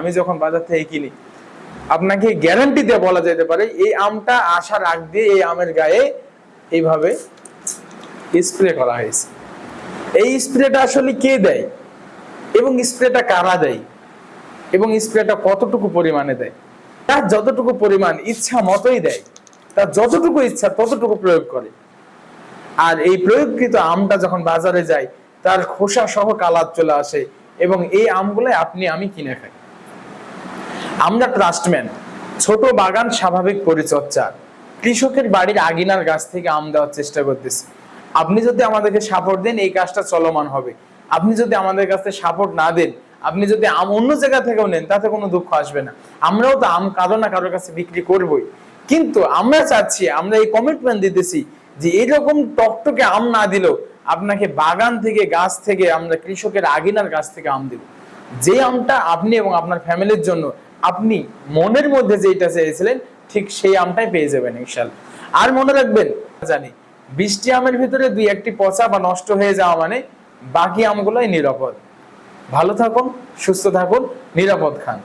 আমি যখন বাজার থেকে কিনি, আপনাকে গ্যারান্টি দিয়ে বলা যেতে পারে এই আমটা আসার আগ দিয়ে এই আমের গায়ে এইভাবে স্প্রে করা হয়েছে। এই স্প্রেটা আসলে কে দেয় এবং স্প্রেটা কারা দেয় এবং স্প্রেটা কতটুকু পরিমাণে দেয়? তার যতটুকু পরিমাণ ইচ্ছা মতোই দেয়, তার যতটুকু ইচ্ছা ততটুকু প্রয়োগ করে। আর এই প্রয়োগকৃত আমটা যখন বাজারে যায় তার খোসা সহ কালার চলে আসে এবং এই আমগুলো আপনি আমি কিনে খাই। আমরা ট্রাস্টম্যান, ছোট বাগান, স্বাভাবিক পরিচর্যা, কৃষকের বাড়ির আগিনার গাছ থেকে আম দেওয়ার চেষ্টা করতেছি। আপনি যদি আমাদেরকে সাপোর্ট দেন এই কাজটা চলমান হবে। আপনি যদি আমাদের কাছে সাপোর্ট না দেন, আপনি যদি আম অন্য জায়গা থেকেও নেন, তাতে কোনো দুঃখ আসবে না। আমরাও তো আম কারো না কারোর কাছে বিক্রি করবই, কিন্তু আমরা চাচ্ছি, আমরা এই কমিটমেন্ট দিতেছি যে এরকম টকটকে আম না দিলেও আপনাকে বাগান থেকে, গাছ থেকে, আমরা কৃষকের আগিনার গাছ থেকে আম দেব, যে আমটা আপনি এবং আপনার ফ্যামিলির জন্য আপনি মনের মধ্যে যেটা চেয়েছিলেন ঠিক সেই আমটাই পেয়ে যাবেন ইনশাআল্লাহ। আর মনে রাখবেন, জানি 20টি আমের ভিতরে 2-1টি পচা বা নষ্ট হয়ে যাওয়া মানে বাকি আমগুলোই নিরাপদ। ভালো থাকুন, সুস্থ থাকুন, নিরাপদ খান।